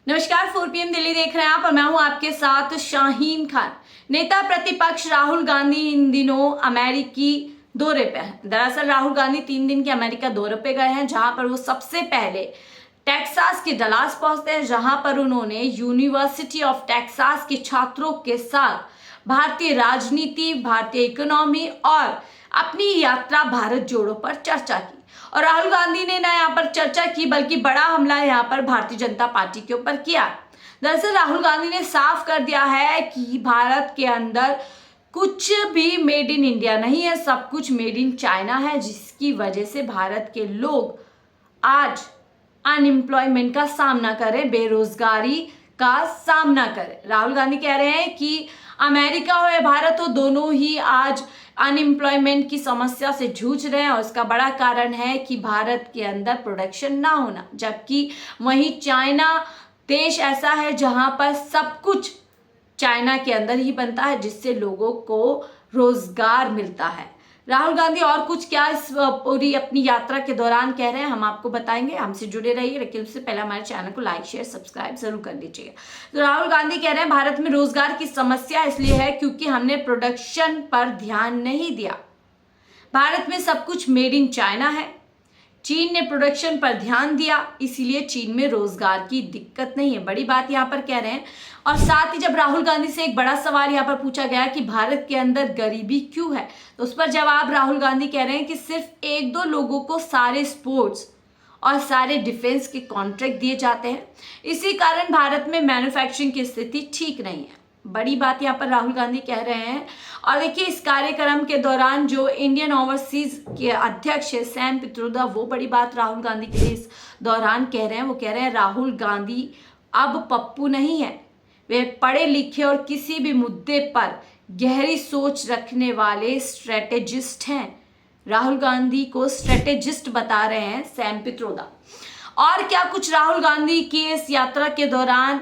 नमस्कार, 4 PM दिल्ली देख रहे हैं आप और मैं हूं आपके साथ शाहीन खान। नेता प्रतिपक्ष राहुल गांधी इन दिनों अमेरिकी दौरे पे हैं। दरअसल राहुल गांधी 3 दिन के अमेरिका दौरे पे गए हैं, जहां पर वो सबसे पहले टेक्सास के डलास पहुंचते हैं, जहां पर उन्होंने यूनिवर्सिटी ऑफ टेक्सास के छात्रों के साथ भारतीय राजनीति, भारतीय इकोनॉमी और अपनी यात्रा भारत जोड़ो पर चर्चा की। और राहुल गांधी ने ना यहाँ पर चर्चा की, बल्कि बड़ा हमला यहाँ पर भारतीय जनता पार्टी के ऊपर किया। दरअसल राहुल गांधी ने साफ कर दिया है कि भारत के अंदर कुछ भी मेड इन इंडिया नहीं है, सब कुछ मेड इन चाइना है, जिसकी वजह से भारत के लोग आज अनएम्प्लॉयमेंट का सामना करें, बेरोजगारी का सामना करें। राहुल गांधी कह रहे हैं कि अमेरिका हो या भारत हो, दोनों ही आज अनएम्प्लॉयमेंट की समस्या से जूझ रहे हैं और इसका बड़ा कारण है कि भारत के अंदर प्रोडक्शन ना होना, जबकि वहीं चाइना देश ऐसा है जहां पर सब कुछ चाइना के अंदर ही बनता है, जिससे लोगों को रोजगार मिलता है। राहुल गांधी और कुछ क्या इस पूरी अपनी यात्रा के दौरान कह रहे हैं, हम आपको बताएंगे। हमसे जुड़े रहिए, लेकिन उससे पहले हमारे चैनल को लाइक शेयर सब्सक्राइब जरूर कर लीजिएगा। तो राहुल गांधी कह रहे हैं भारत में रोजगार की समस्या इसलिए है क्योंकि हमने प्रोडक्शन पर ध्यान नहीं दिया। भारत में सब कुछ मेड इन चाइना है, चीन ने प्रोडक्शन पर ध्यान दिया, इसीलिए चीन में रोजगार की दिक्कत नहीं है। बड़ी बात यहाँ पर कह रहे हैं। और साथ ही जब राहुल गांधी से एक बड़ा सवाल यहाँ पर पूछा गया कि भारत के अंदर गरीबी क्यों है, तो उस पर जवाब राहुल गांधी कह रहे हैं कि सिर्फ 1-2 लोगों को सारे स्पोर्ट्स और सारे डिफेंस के कॉन्ट्रैक्ट दिए जाते हैं, इसी कारण भारत में मैन्युफैक्चरिंग की स्थिति ठीक नहीं है। बड़ी बात यहाँ पर राहुल गांधी कह रहे हैं। और देखिए, इस कार्यक्रम के दौरान जो इंडियन ओवरसीज के अध्यक्ष है सैम पित्रोदा, वो बड़ी बात राहुल गांधी के लिए इस दौरान कह रहे हैं। वो कह रहे हैं राहुल गांधी अब पप्पू नहीं है, वे पढ़े लिखे और किसी भी मुद्दे पर गहरी सोच रखने वाले स्ट्रेटेजिस्ट हैं। राहुल गांधी को स्ट्रेटेजिस्ट बता रहे हैं सैम पित्रोदा। और क्या कुछ राहुल गांधी की इस यात्रा के दौरान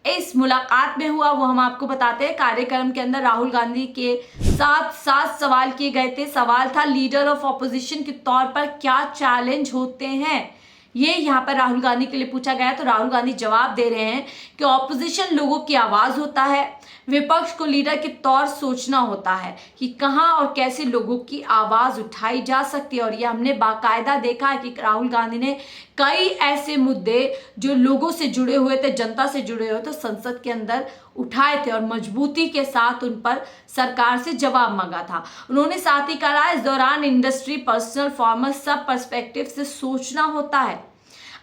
इस मुलाकात में हुआ, वो हम आपको बताते हैं। कार्यक्रम के अंदर राहुल गांधी के साथ 7 सवाल किए गए थे। सवाल था लीडर ऑफ ऑपोजिशन के तौर पर क्या चैलेंज होते हैं, ये यहाँ पर राहुल गांधी के लिए पूछा गया। तो राहुल गांधी जवाब दे रहे हैं कि ऑपोजिशन लोगों की आवाज होता है, विपक्ष को लीडर के तौर सोचना होता है कि कहां और कैसे लोगों की आवाज उठाई जा सकती है। और ये हमने बाकायदा देखा है कि राहुल गांधी ने कई ऐसे मुद्दे जो लोगों से जुड़े हुए थे, जनता से जुड़े हुए थे, संसद के अंदर उठाए थे और मजबूती के साथ उन पर सरकार से जवाब मांगा था। उन्होंने साथ ही कहा इस दौरान इंडस्ट्री, पर्सनल, फार्मर्स, सब पर्सपेक्टिव से सोचना होता है,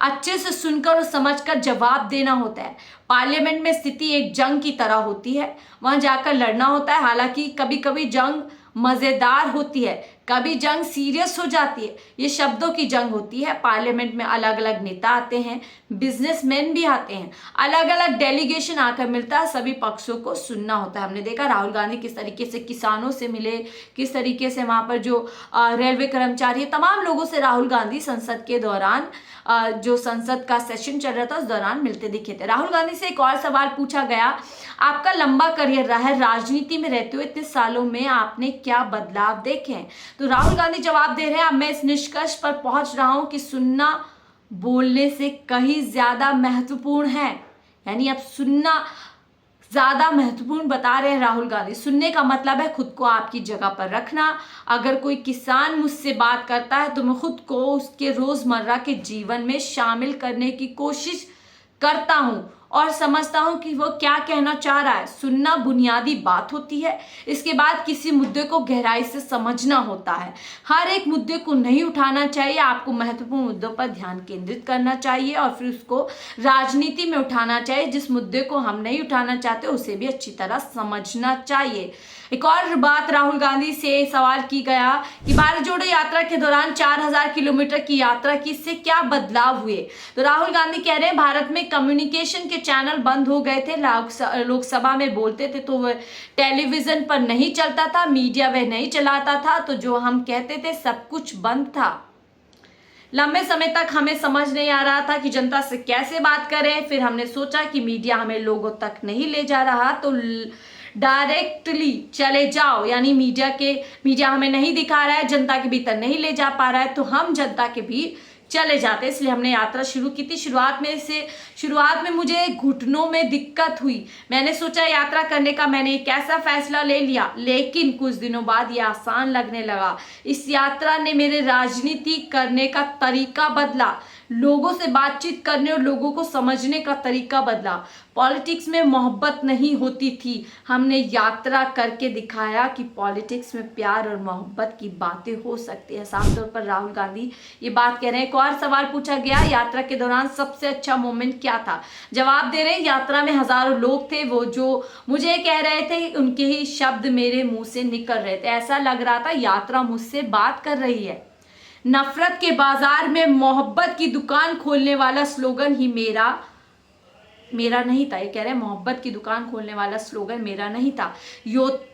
अच्छे से सुनकर और समझकर जवाब देना होता है। पार्लियामेंट में स्थिति एक जंग की तरह होती है, वहां जाकर लड़ना होता है। हालांकि कभी कभी जंग मजेदार होती है, कभी जंग सीरियस हो जाती है, ये शब्दों की जंग होती है। पार्लियामेंट में अलग अलग नेता आते हैं, बिजनेसमैन भी आते हैं, अलग अलग डेलीगेशन आकर मिलता है, सभी पक्षों को सुनना होता है। हमने देखा राहुल गांधी किस तरीके से किसानों से मिले, किस तरीके से वहां पर जो रेलवे कर्मचारी, तमाम लोगों से राहुल गांधी संसद के दौरान जो संसद का सेशन चल रहा था उस दौरान मिलते दिखे थे। राहुल गांधी से एक और सवाल पूछा गया, आपका लंबा करियर रहा है, राजनीति में रहते हुए इतने सालों में आपने क्या बदलाव देखे हैं? तो राहुल गांधी जवाब दे रहे हैं, अब मैं इस निष्कर्ष पर पहुंच रहा हूं कि सुनना बोलने से कहीं ज्यादा महत्वपूर्ण है। यानी अब सुनना ज्यादा महत्वपूर्ण बता रहे हैं राहुल गांधी। सुनने का मतलब है खुद को आपकी जगह पर रखना। अगर कोई किसान मुझसे बात करता है तो मैं खुद को उसके रोजमर्रा के जीवन में शामिल करने की कोशिश करता हूं और समझता हूं कि वो क्या कहना चाह रहा है। सुनना बुनियादी बात होती है, इसके बाद किसी मुद्दे को गहराई से समझना होता है। हर एक मुद्दे को नहीं उठाना चाहिए, आपको महत्वपूर्ण मुद्दों पर ध्यान केंद्रित करना चाहिए और फिर उसको राजनीति में उठाना चाहिए। जिस मुद्दे को हम नहीं उठाना चाहते उसे भी अच्छी तरह समझना चाहिए। एक और बात राहुल गांधी से सवाल की गया कि भारत जोड़ो यात्रा के दौरान 4000 किलोमीटर की यात्रा की, इससे क्या बदलाव हुए? तो राहुल गांधी कह रहे हैं भारत में कम्युनिकेशन के चैनल बंद हो गए थे, लोकसभा में बोलते थे तो वह टेलीविजन पर नहीं चलता था, मीडिया वह नहीं चलाता था, तो जो हम कहते थे सब कुछ बंद था। लंबे समय तक हमें समझ नहीं आ रहा था कि जनता से कैसे बात करें। फिर हमने सोचा कि मीडिया हमें लोगों तक नहीं ले जा रहा, तो डायरेक्टली चले जाओ, यानी मीडिया हमें नहीं दिखा रहा है, जनता के भीतर नहीं ले जा पा रहा है, तो हम जनता के भी चले जाते, इसलिए हमने यात्रा शुरू की थी। शुरुआत में मुझे घुटनों में दिक्कत हुई। मैंने सोचा यात्रा करने का मैंने एक ऐसा फैसला ले लिया, लेकिन कुछ दिनों बाद ये आसान लगने लगा। इस यात्रा ने मेरे राजनीति करने का तरीका बदला, लोगों से बातचीत करने और लोगों को समझने का तरीका बदला। पॉलिटिक्स में मोहब्बत नहीं होती थी, हमने यात्रा करके दिखाया कि पॉलिटिक्स में प्यार और मोहब्बत की बातें हो सकती है। साफ तौर पर राहुल गांधी ये बात कह रहे हैं। एक और सवाल पूछा गया, यात्रा के दौरान सबसे अच्छा मोमेंट क्या था? जवाब दे रहे हैं, यात्रा में हजारों लोग थे, वो जो मुझे कह रहे थे उनके ही शब्द मेरे मुंह से निकल रहे थे। ऐसा लग रहा था यात्रा मुझसे बात कर रही है। नफरत के बाजार में मोहब्बत की दुकान खोलने वाला स्लोगन ही मेरा नहीं था। ये कह रहे हैं मोहब्बत की दुकान खोलने वाला स्लोगन मेरा नहीं था।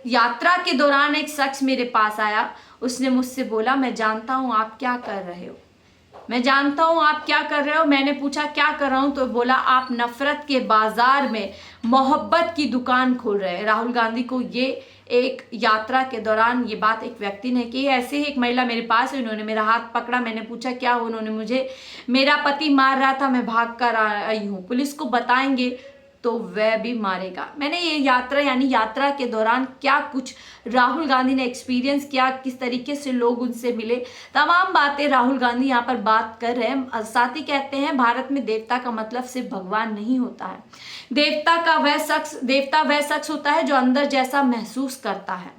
यात्रा के दौरान एक शख्स मेरे पास आया, उसने मुझसे बोला, मैं जानता हूं आप क्या कर रहे हो। मैं जानता हूं आप क्या कर रहे हो। मैंने पूछा क्या कर रहा हूं, तो बोला आप नफरत के बाजार में मोहब्बत की दुकान खोल रहे हैं। राहुल गांधी को ये एक यात्रा के दौरान ये बात एक व्यक्ति ने की। ऐसे ही एक महिला मेरे पास है, उन्होंने मेरा हाथ पकड़ा। मैंने पूछा क्या? उन्होंने मुझे, मेरा पति मार रहा था, मैं भाग कर आई हूँ, पुलिस को बताएंगे तो वह भी मारेगा। मैंने ये यात्रा यानी यात्रा के दौरान क्या कुछ राहुल गांधी ने एक्सपीरियंस किया, किस तरीके से लोग उनसे मिले, तमाम बातें राहुल गांधी यहाँ पर बात कर रहे हैं। साथ ही कहते हैं भारत में देवता का मतलब सिर्फ भगवान नहीं होता है। देवता वह शख्स होता है जो अंदर जैसा महसूस करता है,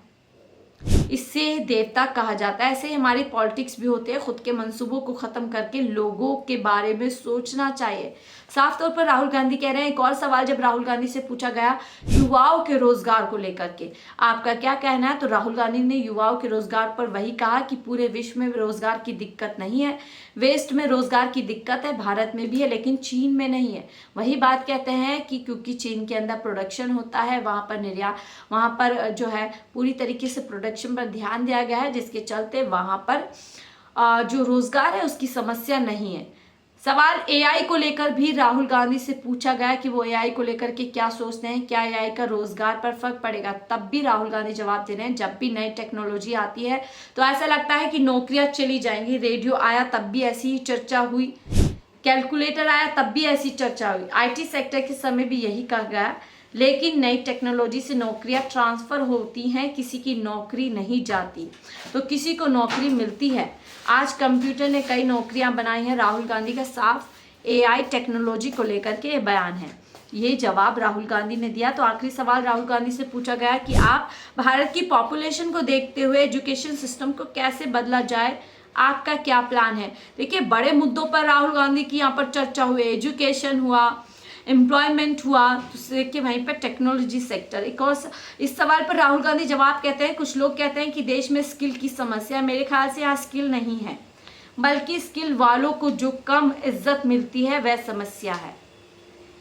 इससे देवता कहा जाता है। ऐसे ही हमारी पॉलिटिक्स भी होते हैं। खुद के मंसूबों को खत्म करके लोगों के बारे में सोचना चाहिए। साफ तौर पर राहुल गांधी कह रहे हैं। एक और सवाल जब राहुल गांधी से पूछा गया युवाओं के रोजगार को लेकर के, आपका क्या कहना है, तो राहुल गांधी ने युवाओं के रोजगार पर वही कहा कि पूरे विश्व में रोजगार की दिक्कत नहीं है, वेस्ट में रोजगार की दिक्कत है, भारत में भी है लेकिन चीन में नहीं है। वही बात कहते हैं कि क्योंकि चीन के अंदर प्रोडक्शन होता है, वहाँ पर जो है पूरी तरीके से प्रोडक्शन पर ध्यान दिया गया है, जिसके चलते वहाँ पर जो रोजगार है उसकी समस्या नहीं है। सवाल एआई को लेकर भी राहुल गांधी से पूछा गया कि वो एआई को लेकर के क्या सोचते हैं, क्या एआई का रोजगार पर फर्क पड़ेगा, तब भी राहुल गांधी जवाब दे रहे हैं जब भी नई टेक्नोलॉजी आती है तो ऐसा लगता है कि नौकरियां चली जाएंगी। रेडियो आया तब भी ऐसी ही चर्चा हुई, कैलकुलेटर आया तब भी ऐसी चर्चा हुई, आईटी सेक्टर के समय भी यही कहा गया, लेकिन नई टेक्नोलॉजी से नौकरियां ट्रांसफ़र होती हैं, किसी की नौकरी नहीं जाती तो किसी को नौकरी मिलती है। आज कंप्यूटर ने कई नौकरियां बनाई हैं। राहुल गांधी का साफ एआई टेक्नोलॉजी को लेकर के ये बयान है। ये जवाब राहुल गांधी ने दिया। तो आखिरी सवाल राहुल गांधी से पूछा गया कि आप भारत की पॉपुलेशन को देखते हुए एजुकेशन सिस्टम को कैसे बदला जाए, आपका क्या प्लान है। देखिए बड़े मुद्दों पर राहुल गांधी की यहाँ पर चर्चा हुई, एजुकेशन हुआ, एम्प्लॉयमेंट हुआ, दूसरे के वहीं पर टेक्नोलॉजी सेक्टर। एक और इस सवाल पर राहुल गांधी जवाब कहते हैं, कुछ लोग कहते हैं कि देश में स्किल की समस्या, मेरे ख्याल से यहाँ स्किल नहीं है बल्कि स्किल वालों को जो कम इज्जत मिलती है वह समस्या है।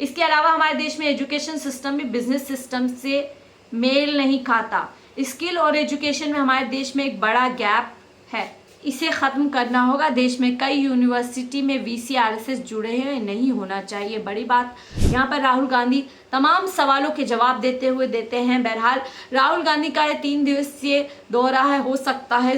इसके अलावा हमारे देश में एजुकेशन सिस्टम भी बिजनेस सिस्टम से मेल नहीं खाता। स्किल और एजुकेशन में हमारे देश में एक बड़ा गैप है, इसे ख़त्म करना होगा। देश में कई यूनिवर्सिटी में VCRSS जुड़े हैं, नहीं होना चाहिए। बड़ी बात यहाँ पर राहुल गांधी तमाम सवालों के जवाब देते हैं। बहरहाल राहुल गांधी का ये 3 दिवसीय दौरा है, हो सकता है